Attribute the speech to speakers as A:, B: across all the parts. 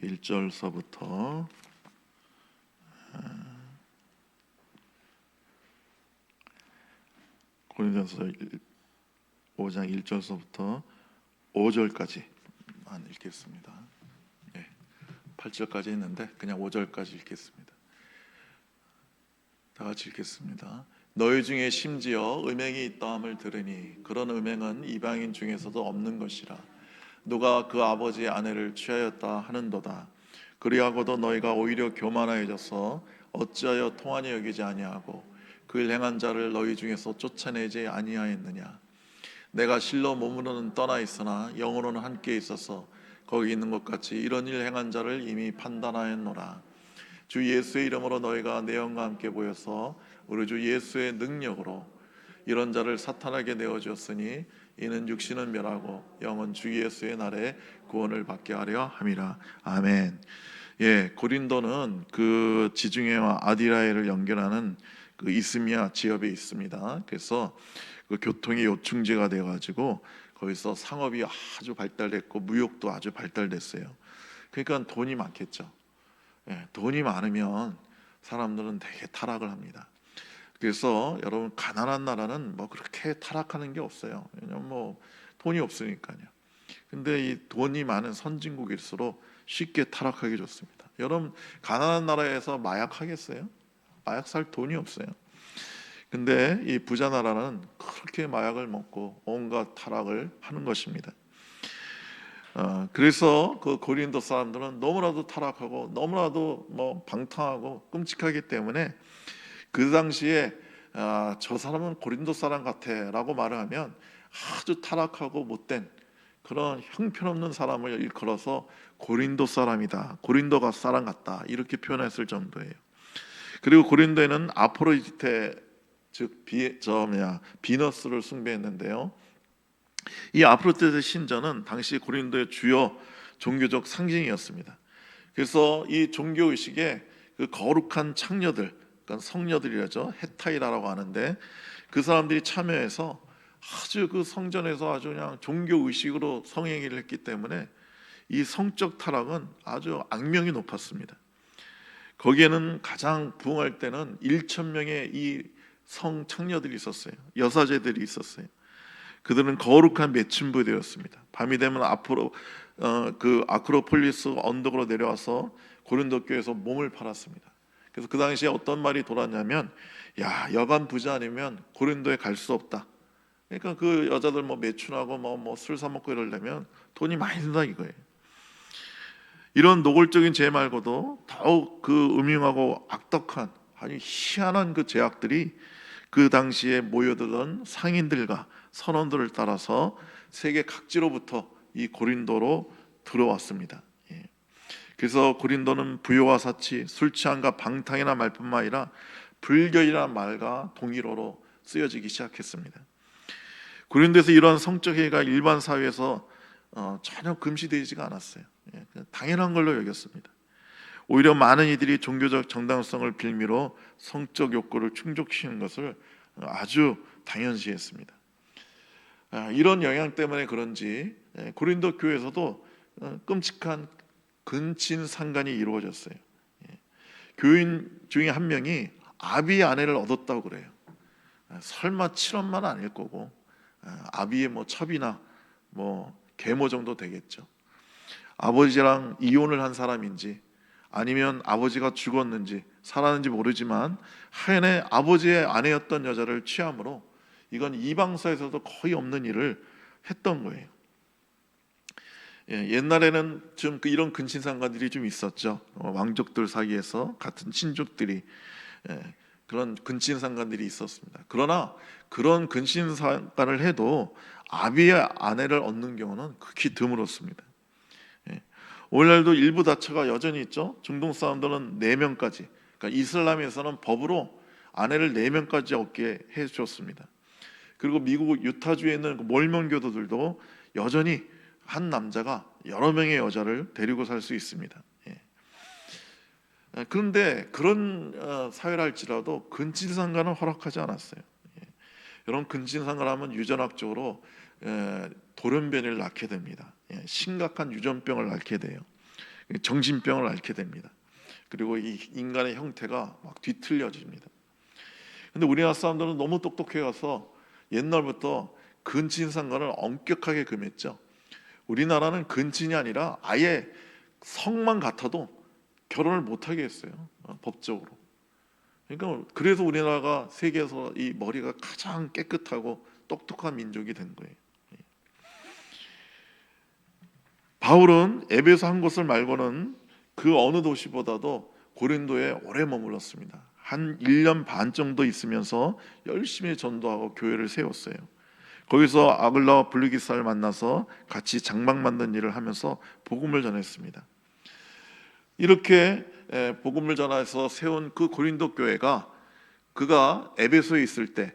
A: 1절서부터 고린도전서 5장 1절서부터 5절까지만 읽겠습니다. 8절까지 했는데 그냥 5절까지 읽겠습니다. 다 같이 읽겠습니다. 너희 중에 심지어 음행이 있다함을 들으니 그런 음행은 이방인 중에서도 없는 것이라. 누가 그 아버지의 아내를 취하였다 하는도다. 그리하고도 너희가 오히려 교만하여져서 어찌하여 통하니 여기지 아니하고 그 일 행한 자를 너희 중에서 쫓아내지 아니하였느냐. 내가 실로 몸으로는 떠나 있으나 영으로는 함께 있어서 거기 있는 것 같이 이런 일 행한 자를 이미 판단하였노라. 주 예수의 이름으로 너희가 내 영과 함께 보여서 우리 주 예수의 능력으로 이런 자를 사탄에게 내어주었으니 이는 육신은 멸하고 영은 주 예수의 날에 구원을 받게 하려 함이라. 아멘. 고린도는 그 지중해와 아디라해를 연결하는 그 이스미아 지역에 있습니다. 그래서 그 교통의 요충지가 되어가지고 거기서 상업이 아주 발달됐고 무역도 아주 발달됐어요. 그러니까 돈이 많겠죠. 돈이 많으면 사람들은 되게 타락을 합니다. 그래서 여러분, 가난한 나라는 뭐 그렇게 타락하는 게 없어요. 왜냐면 뭐 돈이 없으니까요. 근데 이 돈이 많은 선진국일수록 쉽게 타락하기 좋습니다. 여러분, 가난한 나라에서 마약 하겠어요? 마약 살 돈이 없어요. 근데 이 부자 나라는 그렇게 마약을 먹고 온갖 타락을 하는 것입니다. 그래서 그 고린도 사람들은 너무나도 타락하고 너무나도 뭐 방탕하고 끔찍하기 때문에 그 당시에 저 사람은 고린도 사람 같아라고 말을 하면 아주 타락하고 못된 그런 형편없는 사람을 일컬어서 고린도 사람이다, 고린도가 사람 같다, 이렇게 표현했을 정도예요. 그리고 고린도에는 아프로디테, 즉 비너스를 숭배했는데요. 이 아프로디테 신전은 당시 고린도의 주요 종교적 상징이었습니다. 그래서 이 종교 의식에 그 거룩한 창녀들, 그러니까 성녀들이라죠, 헤타이라라고 하는데, 그 사람들이 참여해서 아주 그 성전에서 아주 그냥 종교 의식으로 성행위를 했기 때문에 이 성적 타락은 아주 악명이 높았습니다. 거기에는 가장 부흥할 때는 1,000명의 이 성창녀들이 있었어요. 여사제들이 있었어요. 그들은 거룩한 매춘부되었습니다. 밤이 되면 앞으로 그 아크로폴리스 언덕으로 내려와서 고린도 교회에서 몸을 팔았습니다. 그래서 그 당시에 어떤 말이 돌았냐면, 야, 여간 부자 아니면 고린도에 갈 수 없다. 그러니까 그 여자들 뭐 매춘하고 뭐 술 사 먹고 이러려면 돈이 많이 든다 이거예요. 이런 노골적인 죄 말고도 더욱 그 음흉하고 악독한 아주 희한한 그 죄악들이 그 당시에 모여들던 상인들과 선원들을 따라서 세계 각지로부터 이 고린도로 들어왔습니다. 그래서 고린도는 부요와 사치, 술 취함과 방탕이나 말뿐만 아니라 불결이라는 말과 동일어로 쓰여지기 시작했습니다. 고린도에서 이러한 성적 행위가 일반 사회에서 전혀 금지되지가 않았어요. 당연한 걸로 여겼습니다. 오히려 많은 이들이 종교적 정당성을 빌미로 성적 욕구를 충족시키는 것을 아주 당연시했습니다. 이런 영향 때문에 그런지 고린도 교회에서도 끔찍한 근친상간이 이루어졌어요. 교인 중에 한 명이 아비의 아내를 얻었다고 그래요. 설마 7원만 아닐 거고 아비의 뭐 첩이나 뭐 계모 정도 되겠죠. 아버지랑 이혼을 한 사람인지 아니면 아버지가 죽었는지 살았는지 모르지만 하연에 아버지의 아내였던 여자를 취함으로 이건 이방사에서도 거의 없는 일을 했던 거예요. 옛날에는 좀 이런 근친상간들이 좀 있었죠. 왕족들 사이에서 같은 친족들이 그런 근친상간들이 있었습니다. 그러나 그런 근친상간을 해도 아비의 아내를 얻는 경우는 극히 드물었습니다. 오늘날도 일부 다처가 여전히 있죠. 중동 사람들은 4명까지, 그러니까 이슬람에서는 법으로 아내를 4명까지 얻게 해줬습니다. 그리고 미국 유타주에 있는 몰몬교도들도 여전히 한 남자가 여러 명의 여자를 데리고 살 수 있습니다. 그런데 그런 사회라 할지라도 근친상간은 허락하지 않았어요. 여러분, 근친상간하면 유전학적으로 돌연변이를 낳게 됩니다. 심각한 유전병을 낳게 돼요. 정신병을 앓게 됩니다. 그리고 이 인간의 형태가 막 뒤틀려집니다. 근데 우리나라 사람들은 너무 똑똑해가서 옛날부터 근친상간을 엄격하게 금했죠. 우리나라는 근친이 아니라 아예 성만 같아도 결혼을 못하게 했어요. 법적으로. 그러니까 그래서 우리나라가 세계에서 이 머리가 가장 깨끗하고 똑똑한 민족이 된 거예요. 바울은 에베소 한 곳을 말고는 그 어느 도시보다도 고린도에 오래 머물렀습니다. 한 1년 반 정도 있으면서 열심히 전도하고 교회를 세웠어요. 거기서 아글라와 블루기사를 만나서 같이 장막 만든 일을 하면서 복음을 전했습니다. 이렇게 복음을 전해서 세운 그 고린도 교회가 그가 에베소에 있을 때,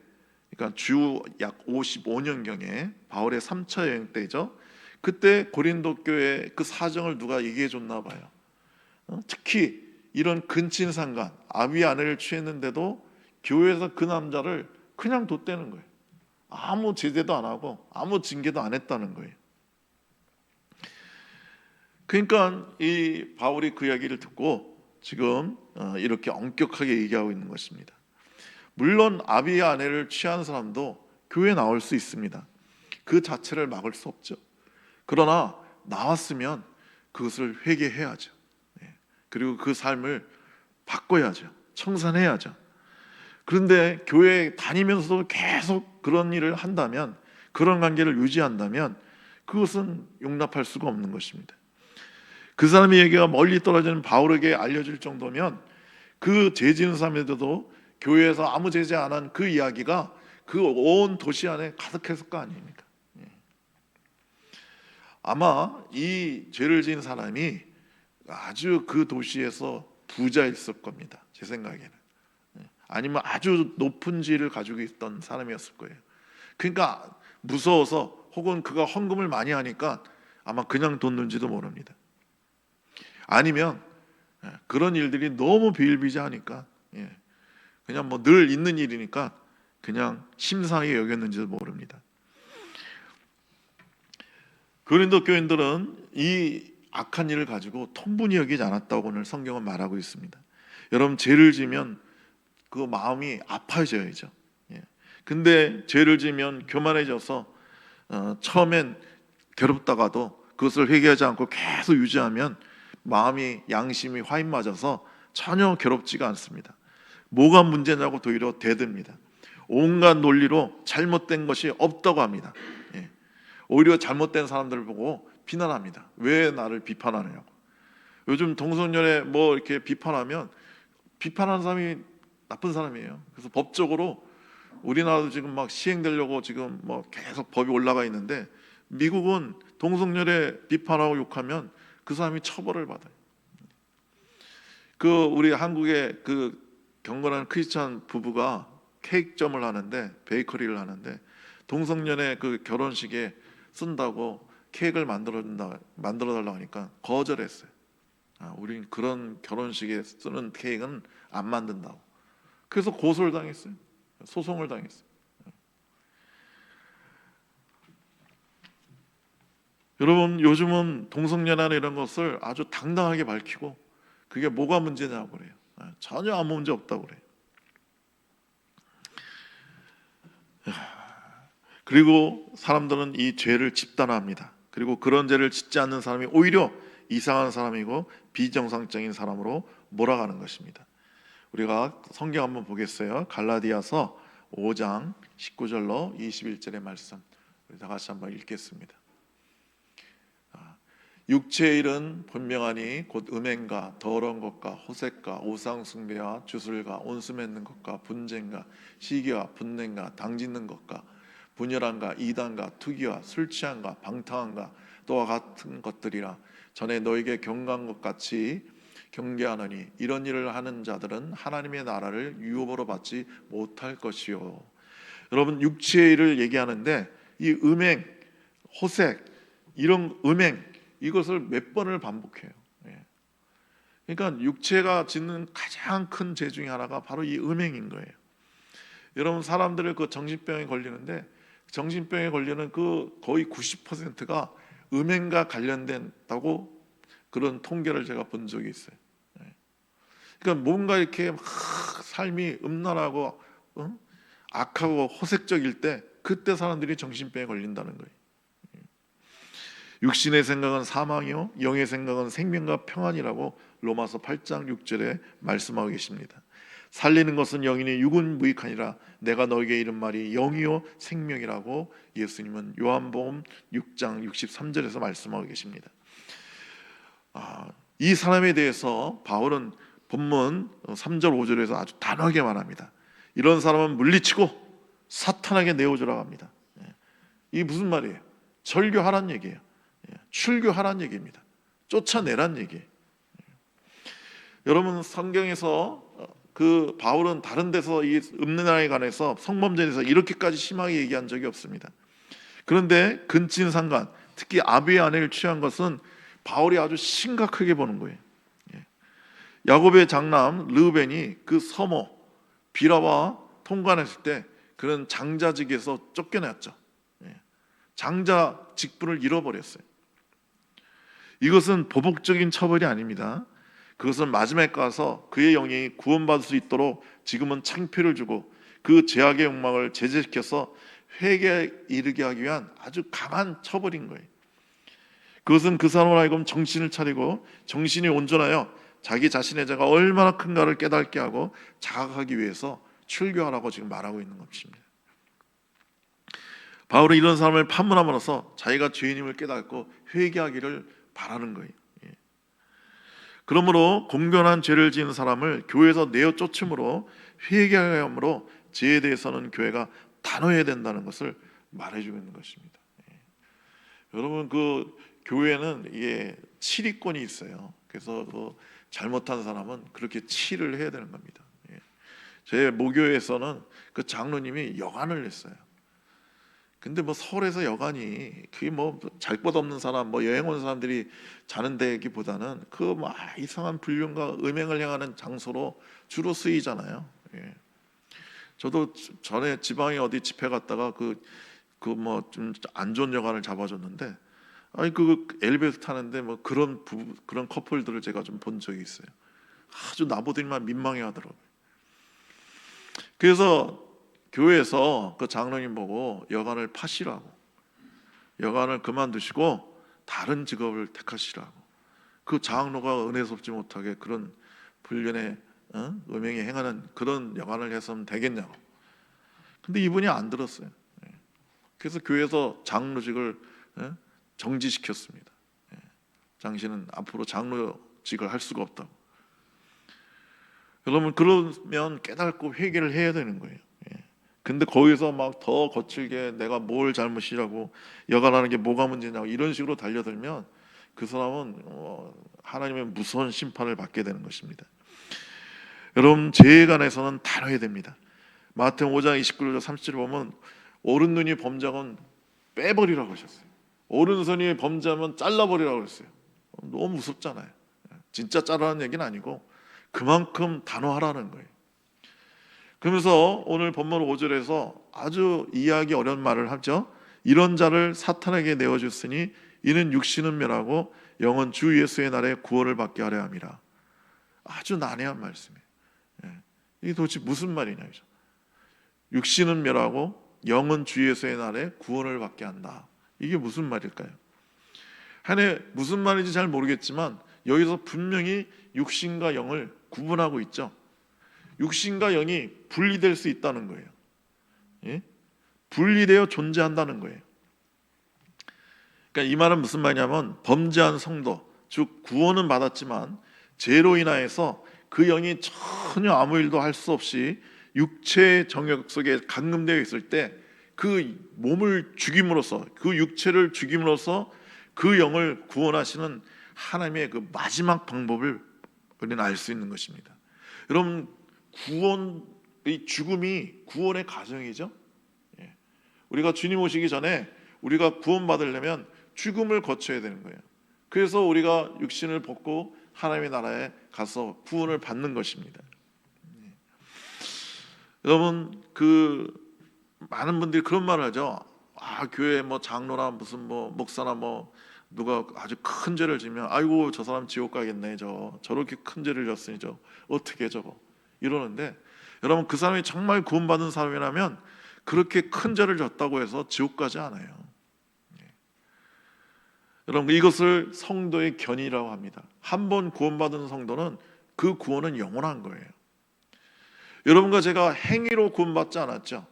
A: 그러니까 주 약 55년경에 바울의 3차 여행 때죠. 그때 고린도 교회 그 사정을 누가 얘기해 줬나 봐요. 특히 이런 근친상간, 아비 아내를 취했는데도 교회에서 그 남자를 그냥 뒀다는 거예요. 아무 제재도 안 하고 아무 징계도 안 했다는 거예요. 그러니까 이 바울이 그 이야기를 듣고 지금 이렇게 엄격하게 얘기하고 있는 것입니다. 물론 아비의 아내를 취한 사람도 교회에 나올 수 있습니다. 그 자체를 막을 수 없죠. 그러나 나왔으면 그것을 회개해야죠. 그리고 그 삶을 바꿔야죠. 청산해야죠. 그런데 교회에 다니면서도 계속 그런 일을 한다면, 그런 관계를 유지한다면 그것은 용납할 수가 없는 것입니다. 그 사람의 얘기가 멀리 떨어지는 바울에게 알려질 정도면 그 죄 지은 사람에게도 교회에서 아무 제재 안 한 그 이야기가 그 온 도시 안에 가득했을 거 아닙니까? 아마 이 죄를 지은 사람이 아주 그 도시에서 부자였을 겁니다. 제 생각에는. 아니면 아주 높은 지위를 가지고 있던 사람이었을 거예요. 그러니까 무서워서, 혹은 그가 헌금을 많이 하니까 아마 그냥 뒀는지도 모릅니다. 아니면 그런 일들이 너무 비일비재하니까 그냥 뭐 늘 있는 일이니까 그냥 심상히 여겼는지도 모릅니다. 고린도 교인들은 이 악한 일을 가지고 통분히 여기지 않았다고 오늘 성경은 말하고 있습니다. 여러분, 죄를 지면 그 마음이 아파져야죠. 근데 죄를 지면 교만해져서 처음엔 괴롭다가도 그것을 회개하지 않고 계속 유지하면 마음이, 양심이 화인 맞아서 전혀 괴롭지가 않습니다. 뭐가 문제냐고 도리어 대듭니다. 온갖 논리로 잘못된 것이 없다고 합니다. 오히려 잘못된 사람들을 보고 비난합니다. 왜 나를 비판하느냐고. 요즘 동성연애 뭐 이렇게 비판하면 비판하는 사람이 나쁜 사람이에요. 그래서 법적으로 우리나라도 지금 막 시행되려고 지금 뭐 계속 법이 올라가 있는데, 미국은 동성연애 비판하고 욕하면 그 사람이 처벌을 받아요. 그 우리 한국의 그 경건한 크리스찬 부부가 케이크점을 하는데, 베이커리를 하는데, 동성연애 그 결혼식에 쓴다고 케이크를 만들어 달라고 하니까 거절했어요. 우린 그런 결혼식에 쓰는 케이크는 안 만든다고. 그래서 고소를 당했어요. 소송을 당했어요. 여러분, 요즘은 동성연애나 이런 것을 아주 당당하게 밝히고 그게 뭐가 문제냐고 그래요. 전혀 아무 문제 없다고 그래요. 그리고 사람들은 이 죄를 집단화합니다. 그리고 그런 죄를 짓지 않는 사람이 오히려 이상한 사람이고 비정상적인 사람으로 몰아가는 것입니다. 우리가 성경 한번 보겠어요. 갈라디아서 5장 19절로 21절의 말씀, 우리 다 같이 한번 읽겠습니다. 육체의 일은 분명하니 곧 음행과 더러운 것과 호색과 우상 숭배와 주술과 온수 맺는 것과 분쟁과 시기와 분냉과 당짓는 것과 분열함과 이단과 투기와 술 취함과 방탕함과 또와 같은 것들이라. 전에 너에게 경고한 것 같이 경계하노니 이런 일을 하는 자들은 하나님의 나라를 유업으로 받지 못할 것이요. 여러분, 육체의 일을 얘기하는데 이 음행, 호색, 이런 음행, 이것을 몇 번을 반복해요. 그러니까 육체가 짓는 가장 큰 죄 중에 하나가 바로 이 음행인 거예요. 여러분, 사람들을 그 정신병에 걸리는데, 정신병에 걸리는 그 거의 90%가 음행과 관련된다고 그런 통계를 제가 본 적이 있어요. 예. 그러니까 뭔가 이렇게 막 삶이 음란하고 악하고 호색적일 때 그때 사람들이 정신병에 걸린다는 거예요. 육신의 생각은 사망이요 영의 생각은 생명과 평안이라고 로마서 8장 6절에 말씀하고 계십니다. 살리는 것은 영이니 육은 무익하니라 내가 너에게 이른 말이 영이요 생명이라고 예수님은 요한복음 6장 63절에서 말씀하고 계십니다. 이 사람에 대해서 바울은 본문 3절 5절에서 아주 단호하게 말합니다. 이런 사람은 물리치고 사탄에게 내어주라고 합니다. 이게 무슨 말이에요? 절교하란 얘기예요. 출교하란 얘기입니다. 쫓아내란 얘기예요. 여러분 성경에서 그 바울은 다른 데서 이 음란에 관해서 성범죄에 대해서 이렇게까지 심하게 얘기한 적이 없습니다. 그런데 근친상간 특히 아비의 아내를 취한 것은 바울이 아주 심각하게 보는 거예요. 야곱의 장남 르우벤이 그 서모 비라와 통관했을 때 그런 장자직에서 쫓겨났죠. 장자 직분을 잃어버렸어요. 이것은 보복적인 처벌이 아닙니다. 그것은 마지막에 가서 그의 영이 구원받을 수 있도록 지금은 창피를 주고 그 죄악의 욕망을 제재시켜서 회개에 이르게 하기 위한 아주 강한 처벌인 거예요. 그것은 그 사람을 하여금 정신을 차리고 정신이 온전하여 자기 자신의 죄가 얼마나 큰가를 깨닫게 하고 자각하기 위해서 출교하라고 지금 말하고 있는 것입니다. 바울은 이런 사람을 판문함으로써 자기가 죄인임을 깨닫고 회개하기를 바라는 거예요. 그러므로 공변한 죄를 지은 사람을 교회에서 내어 쫓음으로 회개하게 함으로 죄에 대해서는 교회가 단호해야 된다는 것을 말해주고 있는 것입니다. 여러분 그 교회는 이게 치리권이 있어요. 그래서 그 잘못한 사람은 그렇게 치를 해야 되는 겁니다. 제 모교에서는 그 장로님이 여간을 냈어요. 근데 뭐 서울에서 여간이 그게 뭐 잘 것 없는 사람, 뭐 여행 온 사람들이 자는 데기보다는 그 막 이상한 불륜과 음행을 행하는 장소로 주로 쓰이잖아요. 저도 전에 지방에 어디 집회 갔다가 그 뭐 좀 안 좋은 여간을 잡아줬는데, 아니 그 엘리베이터 타는데 뭐 그런 커플들을 제가 좀 본 적이 있어요. 아주 나보더니만 민망해하더라고요. 그래서 교회에서 그 장로님 보고 여간을 파시라고, 여간을 그만두시고 다른 직업을 택하시라고, 그 장로가 은혜롭지 못하게 그런 불륜에 음행에 행하는 그런 여간을 해서는 되겠냐고. 근데 이분이 안 들었어요. 그래서 교회에서 장로직을 정지시켰습니다. 당신은 앞으로 장로직을 할 수가 없다고. 여러분 그러면 깨닫고 회개를 해야 되는 거예요. 근데 거기서 막 더 거칠게 내가 뭘 잘못이라고, 여간하는 게 뭐가 문제냐고 이런 식으로 달려들면 그 사람은 하나님의 무서운 심판을 받게 되는 것입니다. 여러분 죄에 관해서는 다뤄야 됩니다. 마태복음 5장 29절 30절을 보면 오른 눈이 범죄하면 빼버리라고 하셨어요. 오른손이 범죄하면 잘라버리라고 했어요. 너무 무섭잖아요. 진짜 자르라는 얘기는 아니고 그만큼 단호하라는 거예요. 그러면서 오늘 본문 5절에서 아주 이해하기 어려운 말을 하죠. 이런 자를 사탄에게 내어줬으니 이는 육신은 멸하고 영은 주 예수의 날에 구원을 받게 하려 함이라. 아주 난해한 말씀이에요. 이게 도대체 무슨 말이냐, 그죠? 육신은 멸하고 영은 주 예수의 날에 구원을 받게 한다. 이게 무슨 말일까요? 한해 무슨 말인지 잘 모르겠지만 여기서 분명히 육신과 영을 구분하고 있죠. 육신과 영이 분리될 수 있다는 거예요. 분리되어 존재한다는 거예요. 그러니까 이 말은 무슨 말이냐면 범죄한 성도, 즉 구원은 받았지만 죄로 인하여서 그 영이 전혀 아무 일도 할 수 없이 육체의 정욕 속에 감금되어 있을 때 그 몸을 죽임으로써, 그 육체를 죽임으로써 그 영을 구원하시는 하나님의 그 마지막 방법을 우리는 알 수 있는 것입니다. 여러분 구원의 죽음이 구원의 과정이죠. 우리가 주님 오시기 전에 우리가 구원받으려면 죽음을 거쳐야 되는 거예요. 그래서 우리가 육신을 벗고 하나님의 나라에 가서 구원을 받는 것입니다. 여러분 많은 분들이 그런 말을 하죠. 교회 뭐 장로나 무슨 뭐 목사나 뭐 누가 아주 큰 죄를 지면 아이고 저 사람 지옥 가겠네, 저렇게 큰 죄를 졌으니 저 어떻게 저거 이러는데, 여러분 그 사람이 정말 구원받은 사람이라면 그렇게 큰 죄를 졌다고 해서 지옥 가지 않아요. 여러분 이것을 성도의 견이라고 합니다. 한 번 구원받은 성도는 그 구원은 영원한 거예요. 여러분과 제가 행위로 구원받지 않았죠.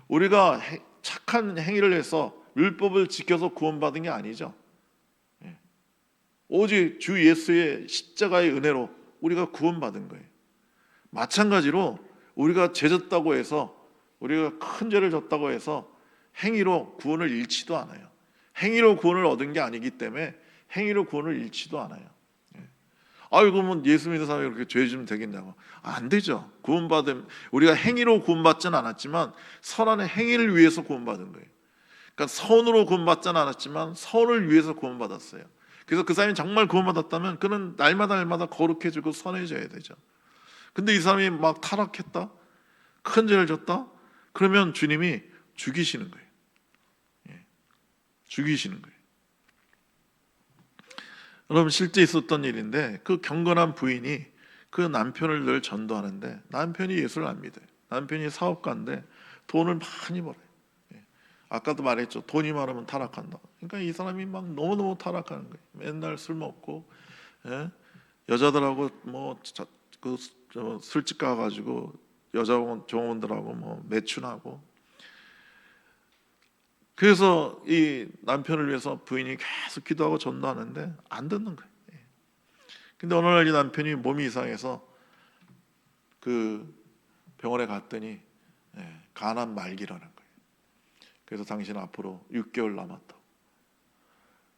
A: 우리가 착한 행위를 해서 율법을 지켜서 구원받은 게 아니죠. 오직 주 예수의 십자가의 은혜로 우리가 구원받은 거예요. 마찬가지로 우리가 죄 졌다고 해서, 우리가 큰 죄를 졌다고 해서 행위로 구원을 잃지도 않아요. 행위로 구원을 얻은 게 아니기 때문에 행위로 구원을 잃지도 않아요. 아이고 뭐 예수 믿는 사람이 그렇게 죄 지면 되겠냐고. 안 되죠. 구원받음, 우리가 행위로 구원받지는 않았지만 선한 행위를 위해서 구원받은 거예요. 그러니까 선으로 구원받지는 않았지만 선을 위해서 구원받았어요. 그래서 그 사람이 정말 구원받았다면 그는 날마다 거룩해지고 선해져야 되죠. 근데 이 사람이 막 타락했다, 큰 죄를 졌다, 그러면 주님이 죽이시는 거예요. 죽이시는 거예요. 여러분 실제 있었던 일인데, 그 경건한 부인이 그 남편을 늘 전도하는데, 남편이 예수를 안 믿어요. 남편이 사업가인데 돈을 많이 벌어요. 아까도 말했죠. 돈이 많으면 타락한다. 그러니까 이 사람이 막 너무너무 타락하는 거예요. 맨날 술 먹고, 여자들하고 술집 가가지고 여자 종원들하고 뭐 매춘하고. 그래서 이 남편을 위해서 부인이 계속 기도하고 전도하는데 안 듣는 거예요. 근데 어느 날 이 남편이 몸이 이상해서 그 병원에 갔더니 간암 말기라는 거예요. 그래서 당신 앞으로 6개월 남았다.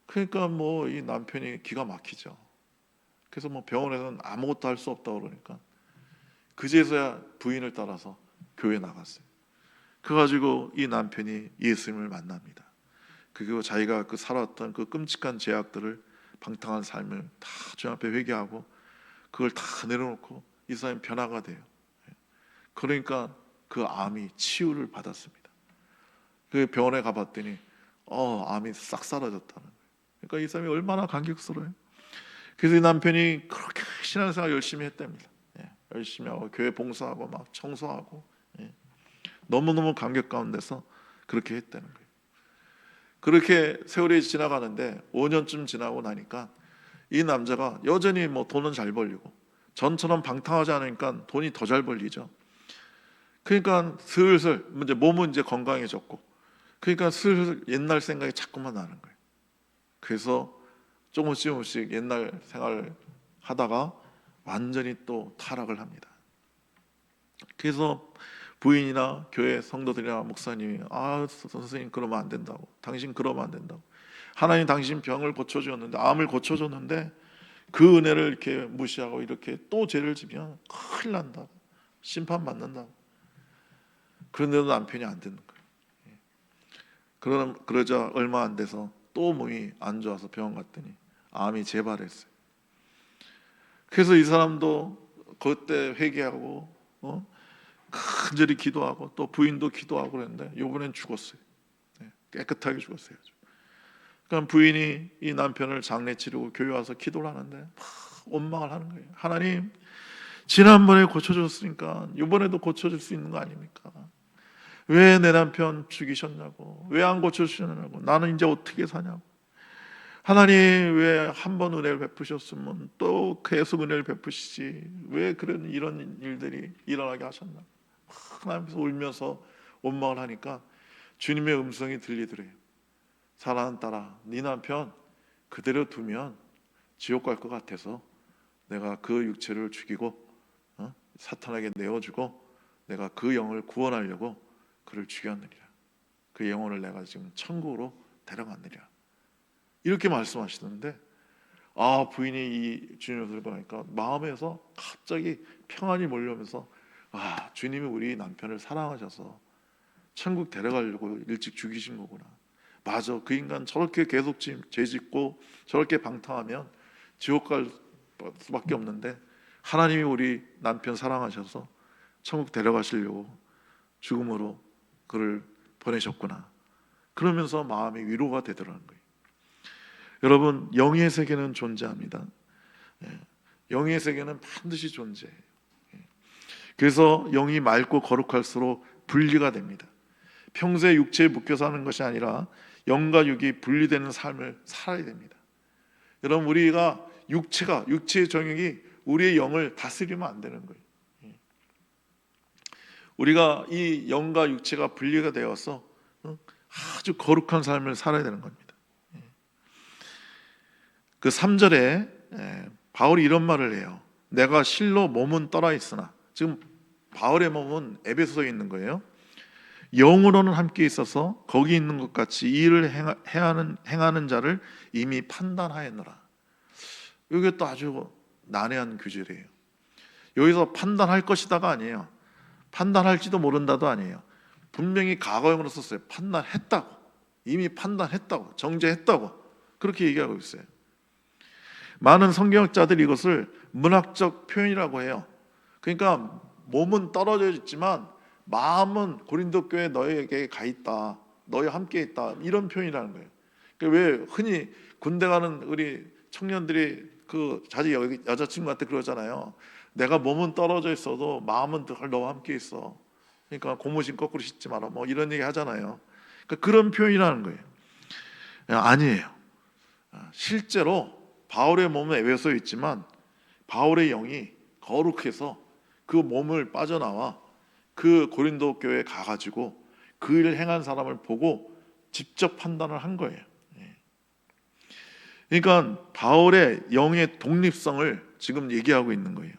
A: 그러니까 뭐 이 남편이 기가 막히죠. 그래서 뭐 병원에서는 아무것도 할 수 없다고 그러니까 그제서야 부인을 따라서 교회 나갔어요. 그래가지고 이 남편이 예수님을 만납니다. 그리고 자기가 그 살았던 그 끔찍한 죄악들을, 방탕한 삶을 다 주님 앞에 회개하고 그걸 다 내려놓고 이 사람이 변화가 돼요. 그러니까 그 암이 치유를 받았습니다. 그 병원에 가봤더니 암이 싹 사라졌다는 거예요. 그러니까 이 사람이 얼마나 감격스러워요. 그래서 이 남편이 그렇게 신앙생활 열심히 했답니다. 열심히 하고 교회 봉사하고 막 청소하고, 너무너무 감격 가운데서 그렇게 했다는 거예요. 그렇게 세월이 지나가는데 5년쯤 지나고 나니까 이 남자가 여전히 뭐 돈은 잘 벌리고 전처럼 방탕하지 않으니까 돈이 더 잘 벌리죠. 그러니까 슬슬 이제 몸은 이제 건강해졌고, 그러니까 슬슬 옛날 생각이 자꾸만 나는 거예요. 그래서 조금씩 옛날 생활을 하다가 완전히 또 타락을 합니다. 그래서 부인이나 교회 성도들이나 목사님이 선생님 그러면 안 된다고, 당신 그러면 안 된다고, 하나님 당신 병을 고쳐주었는데, 암을 고쳐줬는데 그 은혜를 이렇게 무시하고 이렇게 또 죄를 지면 큰일 난다, 심판받는다고. 그런데도 남편이 안 듣는 거예요. 그러자 얼마 안 돼서 또 몸이 안 좋아서 병원 갔더니 암이 재발했어요. 그래서 이 사람도 그때 회개하고 간절히 기도하고 또 부인도 기도하고 그랬는데 이번엔 죽었어요. 깨끗하게 죽었어요. 그러니까 부인이 이 남편을 장례 치르고 교회 와서 기도를 하는데 막 원망을 하는 거예요. 하나님, 지난번에 고쳐줬으니까 이번에도 고쳐줄 수 있는 거 아닙니까? 왜 내 남편 죽이셨냐고, 왜 안 고쳐주셨냐고, 나는 이제 어떻게 사냐고. 하나님, 왜 한 번 은혜를 베푸셨으면 또 계속 은혜를 베푸시지, 왜 이런 일들이 일어나게 하셨나. 하나님께서 울면서 원망을 하니까 주님의 음성이 들리더래요. 사랑하는 딸아, 네 남편 그대로 두면 지옥 갈 것 같아서 내가 그 육체를 죽이고 사탄에게 내어주고 내가 그 영을 구원하려고 그를 죽였느니라. 그 영혼을 내가 지금 천국으로 데려갔느니라. 이렇게 말씀하시는데, 부인이 이 주님을 보니까 마음에서 갑자기 평안이 몰려오면서 주님이 우리 남편을 사랑하셔서 천국 데려가려고 일찍 죽이신 거구나. 맞아, 그 인간 저렇게 계속 죄 짓고 저렇게 방탕하면 지옥 갈 수밖에 없는데 하나님이 우리 남편 사랑하셔서 천국 데려가시려고 죽음으로 그를 보내셨구나. 그러면서 마음이 위로가 되더라는 거예요. 여러분, 영의 세계는 존재합니다. 영의 세계는 반드시 존재해요. 그래서 영이 맑고 거룩할수록 분리가 됩니다. 평소에 육체에 묶여 사는 것이 아니라 영과 육이 분리되는 삶을 살아야 됩니다. 여러분, 우리가 육체의 정욕이 우리의 영을 다스리면 안 되는 거예요. 우리가 이 영과 육체가 분리가 되어서 아주 거룩한 삶을 살아야 되는 겁니다. 그 3절에 바울이 이런 말을 해요. 내가 실로 몸은 떠나 있으나, 지금 바울의 몸은 에베소에 있는 거예요. 영으로는 함께 있어서 거기 있는 것 같이 이 일을 행하는 자를 이미 판단하였노라. 이게 또 아주 난해한 규절이에요. 여기서 판단할 것이다가 아니에요. 판단할지도 모른다도 아니에요. 분명히 과거형으로 썼어요. 판단했다고, 이미 판단했다고, 정죄했다고, 그렇게 얘기하고 있어요. 많은 성경학자들이 이것을 문학적 표현이라고 해요. 그러니까 몸은 떨어져 있지만 마음은 고린도 교회 너희에게 가 있다, 너희와 함께 있다, 이런 표현이라는 거예요. 그러니까 왜 흔히 군대 가는 우리 청년들이 그 자기 여자친구한테 그러잖아요. 내가 몸은 떨어져 있어도 마음은 늘 너와 함께 있어. 그러니까 고무신 거꾸로 신지 마라, 뭐 이런 얘기 하잖아요. 그러니까 그런 표현이라는 거예요. 아니에요. 실제로 바울의 몸은 에베소에 있지만 바울의 영이 거룩해서 그 몸을 빠져나와 그 고린도 교회에 가가지고 그 일을 행한 사람을 보고 직접 판단을 한 거예요. 그러니까 바울의 영의 독립성을 지금 얘기하고 있는 거예요.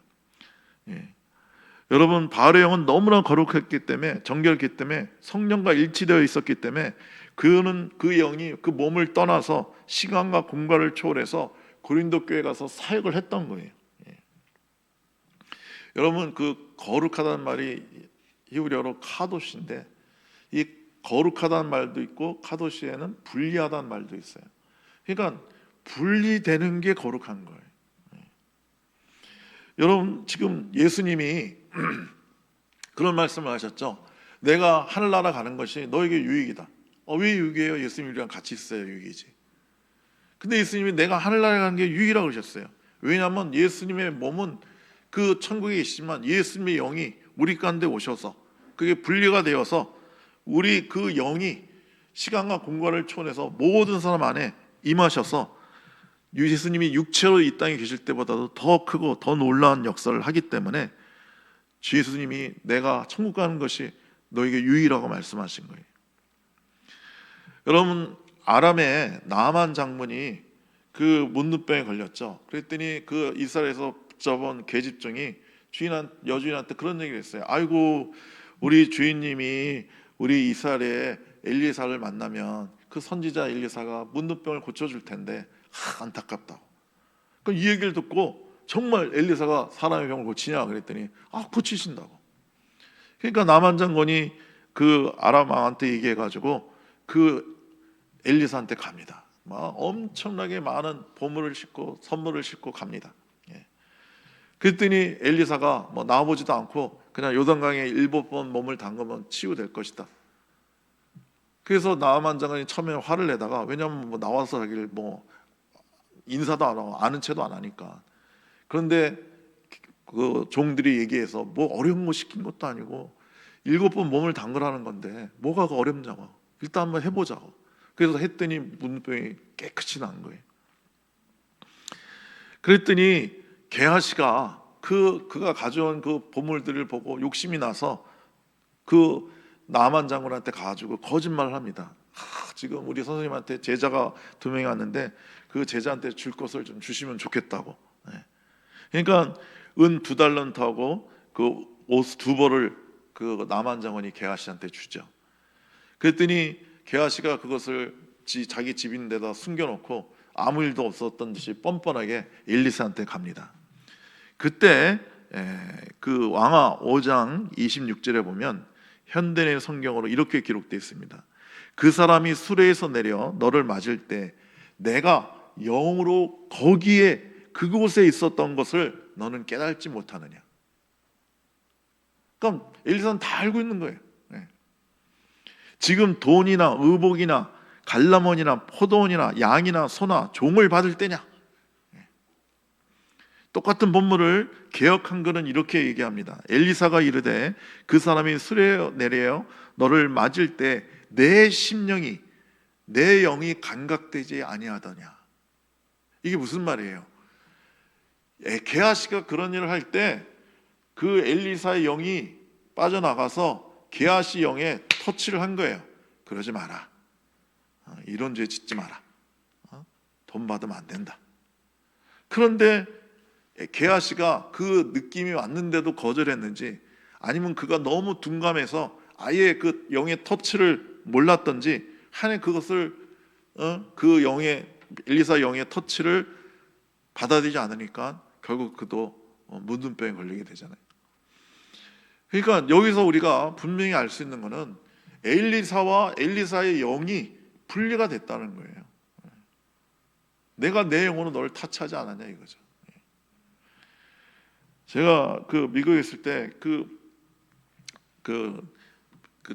A: 여러분, 바울의 영은 너무나 거룩했기 때문에, 정결했기 때문에, 성령과 일치되어 있었기 때문에 그는 그 영이 그 몸을 떠나서 시간과 공간을 초월해서 고린도 교회에 가서 사역을 했던 거예요. 여러분, 그 거룩하다는 말이 히브리어로 카도시인데, 이 거룩하다는 말도 있고 카도시에는 분리하다는 말도 있어요. 그러니까 분리되는 게 거룩한 거예요. 여러분, 지금 예수님이 그런 말씀을 하셨죠. 내가 하늘나라 가는 것이 너에게 유익이다. 왜 유익이에요? 예수님이랑 같이 있어야 유익이지. 근데 예수님이 내가 하늘나라 가는 게 유익이라고 그러셨어요. 왜냐하면 예수님의 몸은 그 천국에 있지만 예수님의 영이 우리 가운데 오셔서 그게 분리가 되어서 우리 그 영이 시간과 공간을 초월해서 모든 사람 안에 임하셔서 예수님이 육체로 이 땅에 계실 때보다도 더 크고 더 놀라운 역사를 하기 때문에 주 예수님이 내가 천국 가는 것이 너에게 유익이라고 말씀하신 거예요. 여러분, 아람의 나만 장군이 그 문둥병에 걸렸죠. 그랬더니 그 이스라엘에서 붙잡은 계집종이 여주인한테 그런 얘기를 했어요. 아이고, 우리 주인님이 우리 이스라엘의 엘리사를 만나면 그 선지자 엘리사가 문둥병을 고쳐줄 텐데 안타깝다고. 그럼 이 얘기를 듣고 정말 엘리사가 사람의 병을 고치냐 그랬더니 고치신다고. 그러니까 나만 장군이 그 아람 왕한테 얘기해가지고 그 엘리사한테 갑니다. 엄청나게 많은 보물을 싣고 선물을 싣고 갑니다. 그랬더니 엘리사가 나와보지도 않고 그냥 요단강에 7번 몸을 담그면 치유될 것이다. 그래서 나만 장군이 처음에 화를 내다가, 왜냐하면 나와서 자기를 인사도 안 하고 아는 체도 안 하니까. 그런데 그 종들이 얘기해서 어려운 거 시킨 것도 아니고 7번 몸을 담그라는 건데 뭐가 어렵냐고, 일단 한번 해보자고. 그래서 했더니 문둥병이 깨끗이 난 거예요. 그랬더니 게하시가 그가 가져온 그 보물들을 보고 욕심이 나서 그 나만 장군한테 가가지고 거짓말을 합니다. 지금 우리 선생님한테 제자가 2명이 왔는데 그 제자한테 줄 것을 좀 주시면 좋겠다고. 그러니까 은 2달란트하고 그 옷 2벌을 그 나만 장군이 게하시한테 주죠. 그랬더니 게하시가 그것을 자기 집인데다 숨겨놓고 아무 일도 없었던 듯이 뻔뻔하게 엘리사한테 갑니다. 그때 그 왕하 5장 26절에 보면 현대의 성경으로 이렇게 기록되어 있습니다. 그 사람이 수레에서 내려 너를 맞을 때 내가 영으로 거기에 그곳에 있었던 것을 너는 깨달지 못하느냐. 그럼 엘리사는 다 알고 있는 거예요. 지금 돈이나 의복이나 갈라몬이나 포도원이나 양이나 소나 종을 받을 때냐? 똑같은 본문을 개역 한글은 이렇게 얘기합니다. 엘리사가 이르되 그 사람이 수레 내려 너를 맞을 때 내 심령이 내 영이 감각되지 아니하더냐. 이게 무슨 말이에요? 게하시가 그런 일을 할 때 그 엘리사의 영이 빠져나가서 게하시 영에 터치를 한 거예요. 그러지 마라. 이런 죄 짓지 마라. 돈 받으면 안 된다. 그런데 게하시가 그 느낌이 왔는데도 거절했는지, 아니면 그가 너무 둔감해서 아예 그 영의 터치를 몰랐던지 한해 그것을 그 영의 엘리사 영의 터치를 받아들이지 않으니까 결국 그도 문둥병에 걸리게 되잖아요. 그러니까 여기서 우리가 분명히 알 수 있는 것은 엘리사와 엘리사의 영이 분리가 됐다는 거예요. 내가 내 영으로 너를 타치하지 않았냐 이거죠. 제가 그 미국에 있을 때 그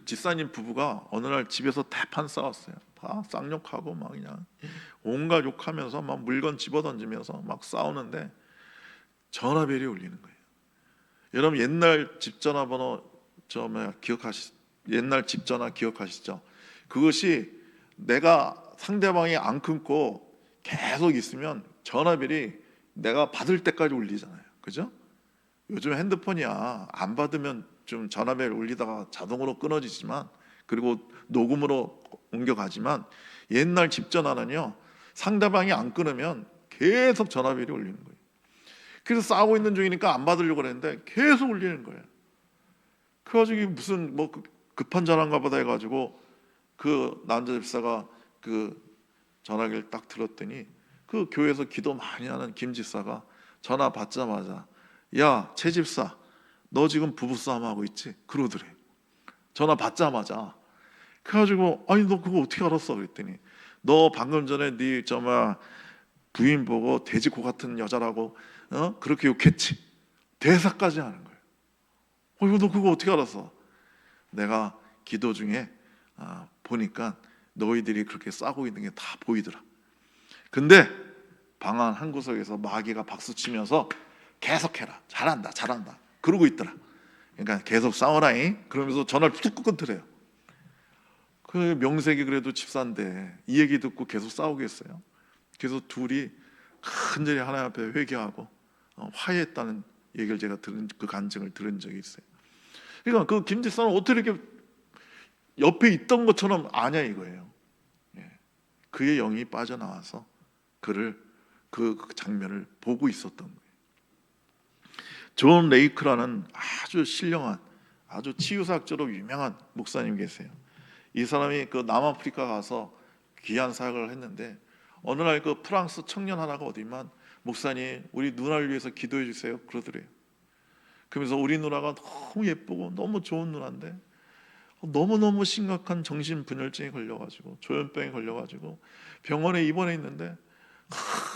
A: 집사님 부부가 어느 날 집에서 대판 싸웠어요. 다 쌍욕하고 막 그냥 온갖 욕하면서 막 물건 집어던지면서 막 싸우는데 전화벨이 울리는 거예요. 여러분 옛날 집 전화번호 옛날 집 전화 기억하시죠? 그것이 내가 상대방이 안 끊고 계속 있으면 전화벨이 내가 받을 때까지 울리잖아요. 그죠? 요즘 핸드폰이야 안 받으면 좀 전화벨 울리다가 자동으로 끊어지지만, 그리고 녹음으로 옮겨가지만, 옛날 집 전화는요 상대방이 안 끊으면 계속 전화벨이 울리는 거예요. 그래서 싸우고 있는 중이니까 안 받으려고 그랬는데 계속 울리는 거예요. 그래가지고 무슨 뭐 급한 전화인가 보다 해가지고 그 남자 집사가 그 전화기를 딱 들었더니 그 교회에서 기도 많이 하는 김 집사가 전화 받자마자 야, 최 집사, 너 지금 부부싸움 하고 있지? 그러더래. 전화 받자마자. 그래가지고 아니 너 그거 어떻게 알았어? 그랬더니 너 방금 전에 네 부인 보고 돼지코 같은 여자라고 그렇게 욕했지? 대사까지 하는 거예요. 이거 너 그거 어떻게 알았어? 내가 기도 중에 보니까 너희들이 그렇게 싸고 있는 게 다 보이더라. 근데 방 안 한 구석에서 마귀가 박수치면서 계속해라, 잘한다 잘한다 그러고 있더라. 그러니까 계속 싸워라잉 그러면서 전화를 툭 끊더래요. 그 명색이 그래도 집사인데 이 얘기 듣고 계속 싸우겠어요? 그래서 둘이 간절히 하나님 앞에 회개하고 화해했다는 얘기를 제가 들은, 그 간증을 들은 적이 있어요. 그러니까 그 김 집사는 어떻게 이렇게 옆에 있던 것처럼 아냐 이거예요. 그의 영이 빠져나와서 그 장면을 보고 있었던 거예요. 존 레이크라는 아주 신령한, 아주 치유사학자로 유명한 목사님 계세요. 이 사람이 그 남아프리카 가서 귀한 사역을 했는데 어느 날 그 프랑스 청년 하나가 어디만 목사님 우리 누나를 위해서 기도해 주세요 그러더래요. 그러면서 우리 누나가 너무 예쁘고 너무 좋은 누나인데 너무너무 심각한 정신분열증에 걸려가지고 조현병에 걸려가지고 병원에 입원해 있는데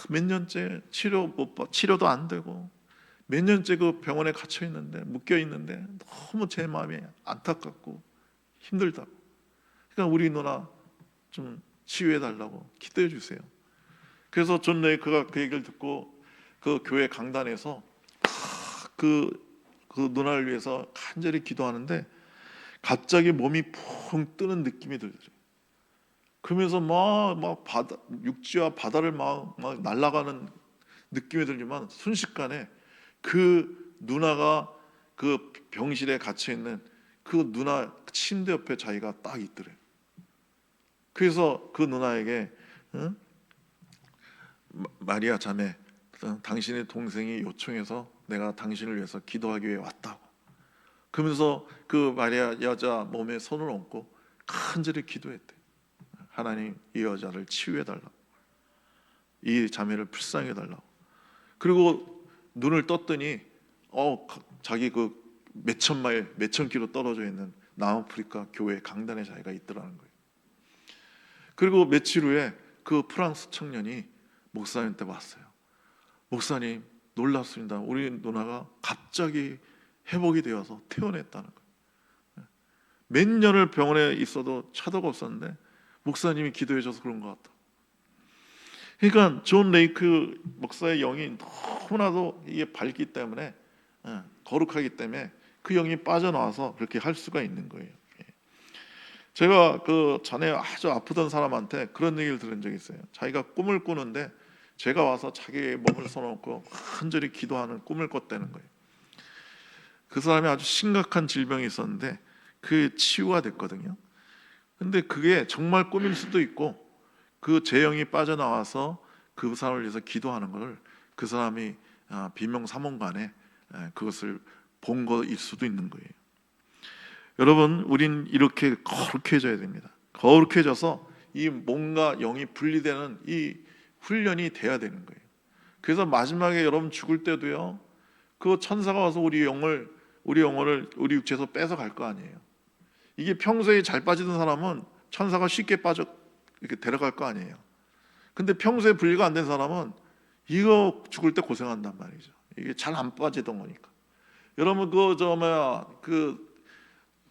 A: 몇 년째 치료도 안 되고 몇 년째 그 병원에 갇혀 있는데, 묶여 있는데 너무 제 마음이 안타깝고 힘들다고. 그러니까 우리 누나 좀 치유해 달라고 기도해 주세요. 그래서 존 레이크가 그 얘기를 듣고 그 교회 강단에서 그 누나를 위해서 간절히 기도하는데 갑자기 몸이 푹 뜨는 느낌이 들더래요. 그러면서 막 육지와 바다를 막 날아가는 느낌이 들지만 순식간에 그 누나가 그 병실에 갇혀 있는 그 누나 침대 옆에 자기가 딱 있더래요. 그래서 그 누나에게 마리아 자매, 당신의 동생이 요청해서 내가 당신을 위해서 기도하기 위해 왔다고. 그러면서 그 마리아 여자 몸에 손을 얹고 간절히 기도했대. 하나님 이 여자를 치유해 달라고, 이 자매를 불쌍해 달라고. 그리고 눈을 떴더니 자기 그 몇천 마일, 몇천 킬로 떨어져 있는 남아프리카 교회 강단에 자기가 있더라는 거예요. 그리고 며칠 후에 그 프랑스 청년이 목사님한테 왔어요. 목사님 놀랍습니다. 우리 누나가 갑자기 회복이 되어서 퇴원했다는 거예요. 몇 년을 병원에 있어도 차도가 없었는데 목사님이 기도해줘서 그런 것 같다. 그러니까 존 레이크 목사의 영이 너무나도 이게 밝기 때문에, 거룩하기 때문에 그 영이 빠져나와서 그렇게 할 수가 있는 거예요. 제가 그 전에 아주 아프던 사람한테 그런 얘기를 들은 적이 있어요. 자기가 꿈을 꾸는데 제가 와서 자기의 몸을 써놓고 간절히 기도하는 꿈을 꿨다는 거예요. 그 사람이 아주 심각한 질병이 있었는데 그 치유가 됐거든요. 근데 그게 정말 꿈일 수도 있고, 그 재영이 빠져나와서 그 사람을 위해서 기도하는 것을 그 사람이 비명사몽간에 그것을 본 거일 수도 있는 거예요. 여러분, 우린 이렇게 거룩해져야 됩니다. 거룩해져서 이 몸과 영이 분리되는 이 훈련이 돼야 되는 거예요. 그래서 마지막에 여러분 죽을 때도요, 그 천사가 와서 우리 영혼을 우리 육체에서 뺏어 갈 거 아니에요. 이게 평소에 잘 빠지던 사람은 천사가 쉽게 빠져 이렇게 데려갈 거 아니에요. 근데 평소에 분리가 안 된 사람은 이거 죽을 때 고생한단 말이죠. 이게 잘 안 빠지던 거니까. 여러분 그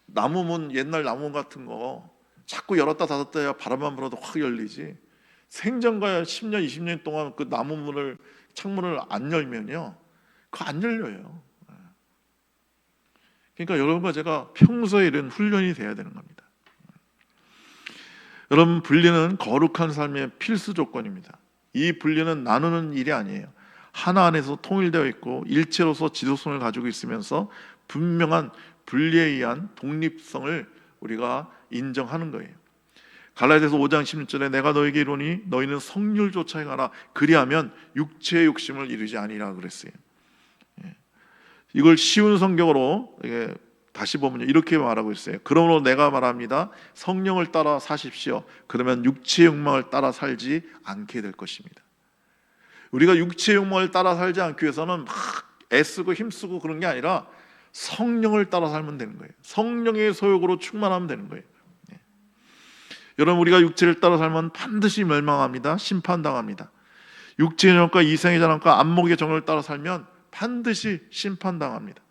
A: 나무문, 옛날 나무문 같은 거 자꾸 열었다 닫았다 해야 바람만 불어도 확 열리지, 생전가야 10년 20년 동안 그 나무문을, 창문을 안 열면요, 그거 안 열려요. 그러니까 여러분과 제가 평소에 이런 훈련이 돼야 되는 겁니다. 여러분, 분리는 거룩한 삶의 필수 조건입니다. 이 분리는 나누는 일이 아니에요. 하나 안에서 통일되어 있고 일체로서 지속성을 가지고 있으면서 분명한 분리에 의한 독립성을 우리가 인정하는 거예요. 갈라디아서 5장 16절에 내가 너에게 이르노니 너희는 성령조차 행하라 그리하면 육체의 욕심을 이루지 아니라 그랬어요. 이걸 쉬운 성경으로 다시 보면 이렇게 말하고 있어요. 그러므로 내가 말합니다. 성령을 따라 사십시오. 그러면 육체의 욕망을 따라 살지 않게 될 것입니다. 우리가 육체의 욕망을 따라 살지 않기 위해서는 막 애쓰고 힘쓰고 그런 게 아니라 성령을 따라 살면 되는 거예요. 성령의 소욕으로 충만하면 되는 거예요. 여러분, 우리가 육체를 따라 살면 반드시 멸망합니다. 심판당합니다. 육체의 정욕과 이생의 자랑과 안목의 정욕을 따라 살면 반드시 심판당합니다.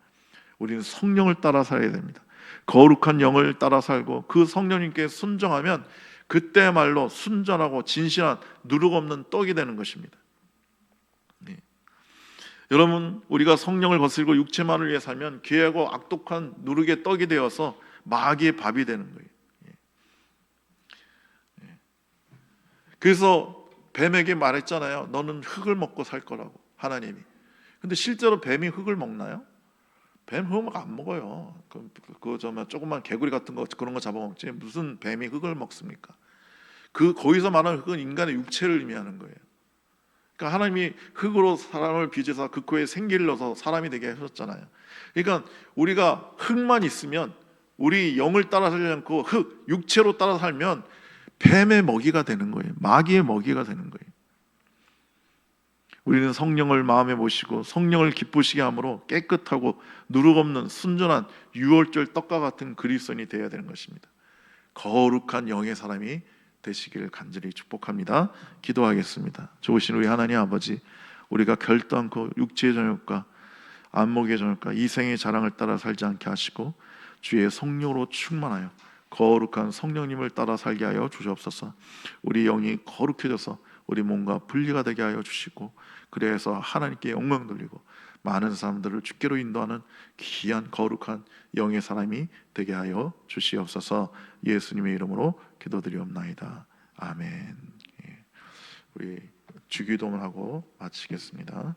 A: 우리는 성령을 따라 살아야 됩니다. 거룩한 영을 따라 살고 그 성령님께 순종하면 그때말로 순전하고 진실한 누룩 없는 떡이 되는 것입니다. 여러분, 우리가 성령을 거스르고 육체만을 위해 살면 괴하고 악독한 누룩의 떡이 되어서 마귀의 밥이 되는 거예요. 그래서 뱀에게 말했잖아요. 너는 흙을 먹고 살 거라고, 하나님이. 근데 실제로 뱀이 흙을 먹나요? 뱀 흙을 안 먹어요. 조그만 개구리 같은 거 그런 거 잡아먹지 무슨 뱀이 흙을 먹습니까? 거기서 말하는 흙은 인간의 육체를 의미하는 거예요. 그러니까 하나님이 흙으로 사람을 빚어서 그 코에 생기를 넣어서 사람이 되게 하셨잖아요. 그러니까 우리가 흙만 있으면, 우리 영을 따라 살지 않고 육체로 따라 살면 뱀의 먹이가 되는 거예요. 마귀의 먹이가 되는 거예요. 우리는 성령을 마음에 모시고 성령을 기쁘시게 함으로 깨끗하고 누룩 없는 순전한 유월절 떡과 같은 그리스도인이 되어야 되는 것입니다. 거룩한 영의 사람이 되시기를 간절히 축복합니다. 기도하겠습니다. 좋으신 우리 하나님 아버지, 우리가 결단코 육체의 정욕과 안목의 정욕과 이생의 자랑을 따라 살지 않게 하시고 주의 성령으로 충만하여 거룩한 성령님을 따라 살게 하여 주시옵소서. 우리 영이 거룩해져서 우리 몸과 분리가 되게 하여 주시고, 그래서 하나님께 영광 돌리고 많은 사람들을 주께로 인도하는 귀한 거룩한 영의 사람이 되게 하여 주시옵소서. 예수님의 이름으로 기도드리옵나이다. 아멘. 우리 주기도문을 하고 마치겠습니다.